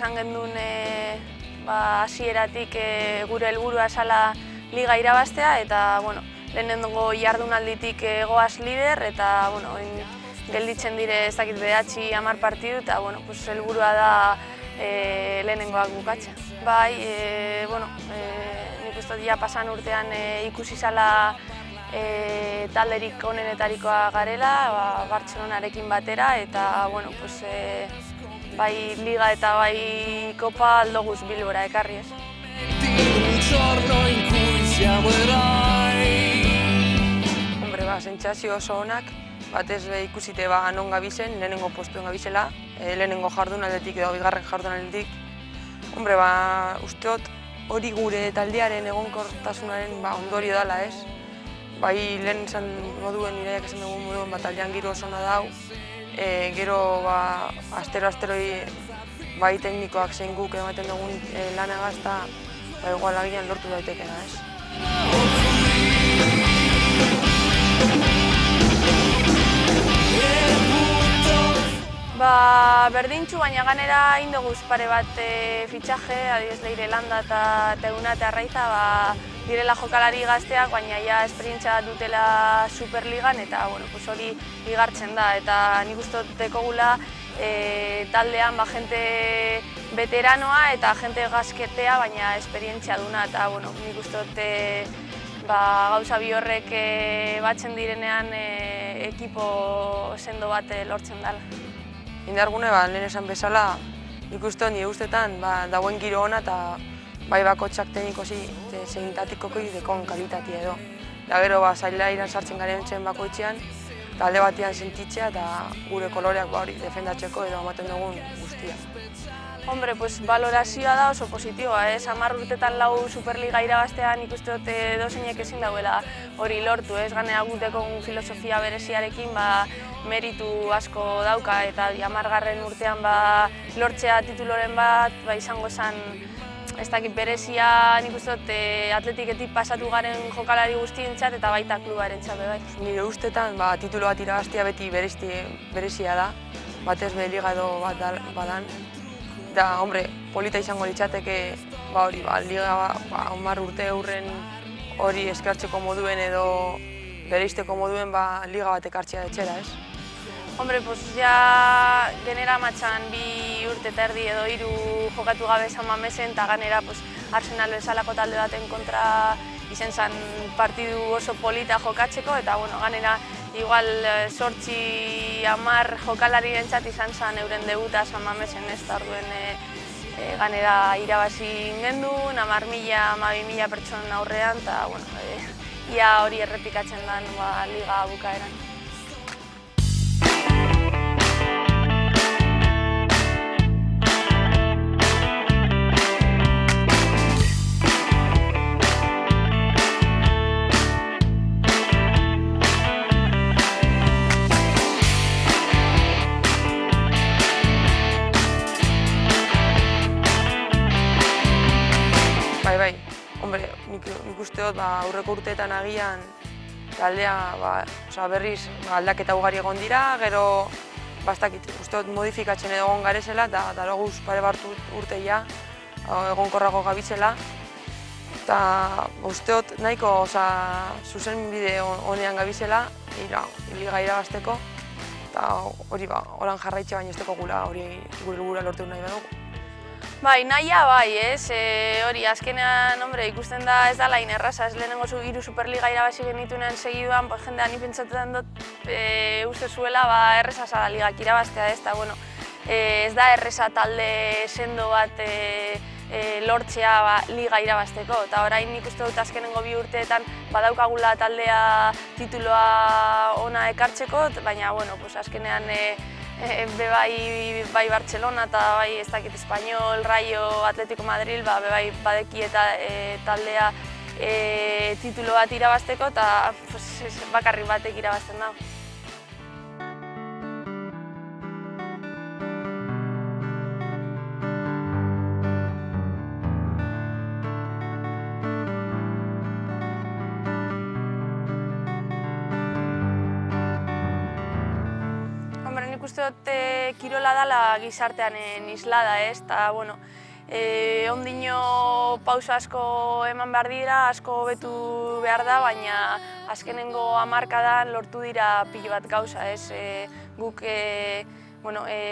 esan gendun hasieratik gure helburua zala liga irabaztea eta lehenengo jardunalditik goaz lider eta gelditzen dire ez dakit 9-10 partidu eta helburua da lehenengoak bukatzea. Bai, nik uste ja pasan urtean ikusi zala talderik onenetarikoa garela, Bartzelonarekin batera eta bai liga eta bai kopa aldoguz Bilbora ekarri ez. Sentsazio oso onak, batez ikusite non gabizen, lehenengo postuen gabizela, lehenengo jardunaldetik edo bigarren jardunaldetik. Usteot hori gure taldearen egonkortasunaren ondorio dela ez. Bai lehen esan moduen, Iraiak esan dugun moduen, taldean giro oso ona dau. Gero astero bai teknikoak zein guk ematen dugun lanagaz eta igual agian lortu daitekena ez. Berdintxu, baina ganera indoguz pare bat fitxaje, adibidez Leire Landa eta Eunate Arraiza direla jokalari gazteak, baina ja esperientzia dutela Superligan eta hori igartzen da. Eta nik uste dekogula taldean jente veteranoa eta jente gazketea, baina esperientzia duna eta nik uste gauza bi horrek batzen direnean ekipo sendo bat lortzen dela. Indargune, lehen esan bezala, ikusten nire ustetan dagoen giro ona eta bai bakotxak teknikozi zein tatikokoi dekon kalitatea edo. Da gero zaila iran sartzen garen txen bakoitzean, talde batean sentitzea eta gure koloreak hori defendatzeko edo ematen dugun guztia. Valorazioa da oso positiboa, 10 urtetan lau Superliga irabaztean ikuste dut edozeinek ezin dauela hori lortu, ganea guteko filosofia bereziarekin meritu asko dauka eta 10. urtean lortzea tituloren bat izango zen ez dakit berezia nik uste dut atletiketik pasatu garen jokalari guztientzat eta baita klubarentzat bai. Nire ustetan titulo bat irabaztea beti berezia da, batez be liga edo bat badan. Da, polita izango litzateke liga 10 urte eurren hori eskartzeko moduen edo bereizteko moduen liga bat ekartzea etxera, ez? Ja genera matxan 2 urte eta erdi edo 3 jokatu gabe San Mamesen eta ganera Arsenal bezalako talde baten kontra izen zen partidu oso polita jokatzeko eta ganera igual 8-10 jokalarirentzat izan zen euren debuta San Mamesen ez da orduen ganera irabazi gendun, 10.000-12.000 pertsonen aurrean eta ia hori errepikatzen den liga bukaeran. Nik uste dut aurreko urteetan agian taldea berriz aldaketa ugari egon dira, gero uste dut modifikatzen egon garezela eta loguz pare bat urte egonkorrago gabitzela. Eta uste dut nahiko zuzen bide honean gabizela liga irabazteko eta hori horan jarraitxe baina ez deko gula hori gure helburua lortu nahi badugu. Nahia hori azkenean ikusten da ez dala inerraza, ez lehenengo 3 Superliga irabazi genituenean segiduan, jendean nipentsatzen dut uste zuela erreza zala ligak irabaztea ez, ez da erreza talde sendo bat lortzea liga irabazteko, eta orain nik uste dut azkenengo 2 urteetan badaukagula taldea tituloa ona ekartzeko, baina azkenean bai Bartzelona eta bai ez dakit Espanyol, Rayo, Atletico Madrid bai badeki eta taldea titulo bat irabazteko eta bakarrik batek irabazten dago. uste dut kirola dela gizartean islada, ez? Eta, bueno, ondino pauso asko eman behar dira, asko hobetu behar da, baina azkenengo hamarkadan lortu dira pilo bat gauza, ez? Guk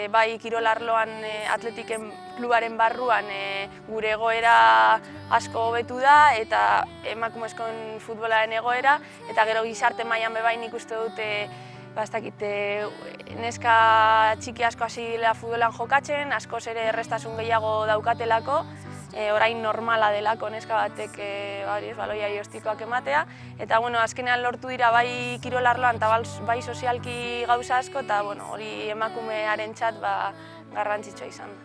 bai kirol arloan atletiken klubaren barruan gure egoera asko hobetu da eta emakumezkoen futbolaren egoera, eta gero gizarte mailan bebai nik uste dut neska txiki asko hasi direla futbolan jokatzen, askoz ere errestasun gehiago daukatelako, orain normala delako neska batek baloia jostikoak ematea, eta azkenean lortu dira bai kirol arloan eta bai sozialki gauza asko, eta hori emakumearentzat garrantzitsua izan da.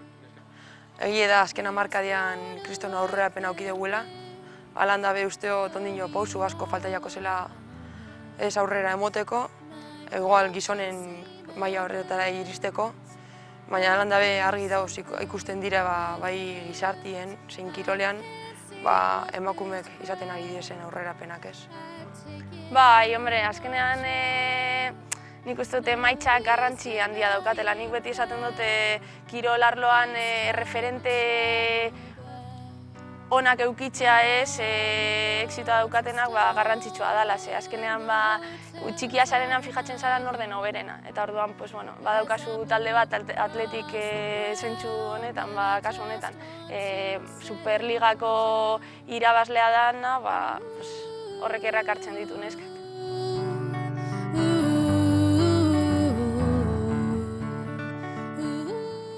Egie da, azken hamarkadean kriston aurrerapena auki duela, halan da be usteo tondino pausu asko falta jako zela ez aurrera emoteko, igual gizonen maila horretara iristeko, baina halan dabe argi dauz ikusten dira bai gizartien, zein kirolean, emakumeek izaten ari diren aurrerapenak ez. Bai, hombre, azkenean nik uste dute emaitzak garrantzi handia daukatela. Nik beti esaten dute kirol arloan referente onak eukitzea ez, exitoa daukatenak garrantzitsua dela, ze azkenean txikia zarenan fijatzen zara nor den hoberena, eta orduan badaukazu talde bat atletik zentzu honetan, kasu honetan, Superligako irabazlea dana, horrek erakartzen ditu neskak.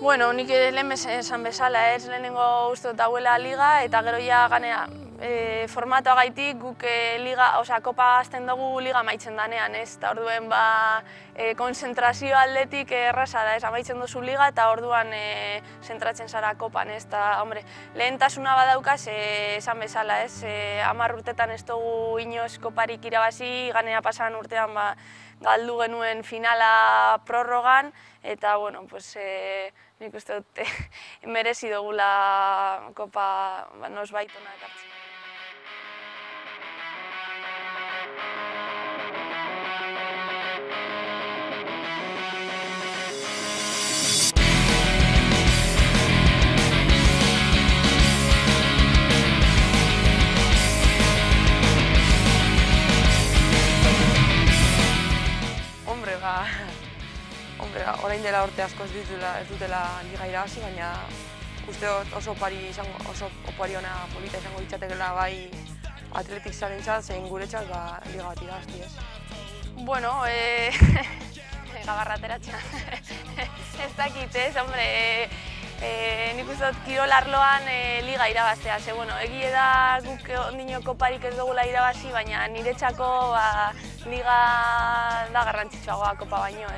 Bueno, nik lehen esan bezala, lehenengo uste dut dauela liga, eta gero ja ganea formatoa gaitik guk kopa azten dugu liga amaitzen danean, ez? Eta orduen konzentrazio aldetik erraza da, amaitzen duzu liga, eta orduan zentratzen zara kopan, ez? Eta, hombre, lehentasuna badaukaz, esan bezala, ez? 10 urtetan ez dugu inoz koparik irabazi, ganea pasan urtean galdu genuen finala prorrogan, eta, bueno, nik uste dut merezi dugula kopa nosbait hona ekartzen. Orain dela urte asko ez dutela liga irabazi, baina uste oso opari ona polita izango ditzatekela bai atletik zarentzat, zein guretzat liga bat irabazti ez. Bueno, gabarra ateratzen. Ez dakit ez, hombre, nik uste dut kirol arloan liga irabaztea. Ze, egie da guk ondino koparik ez dugula irabazi, baina niretzako liga da garrantzitsuagoa kopa baino.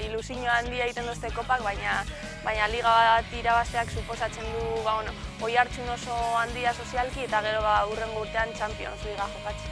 Ilusio handia egiten duzte kopak, baina liga bat irabazteak suposatzen du oihartzun oso handia sozialki, eta gero hurrengo urtean Champions Liga jokatzen.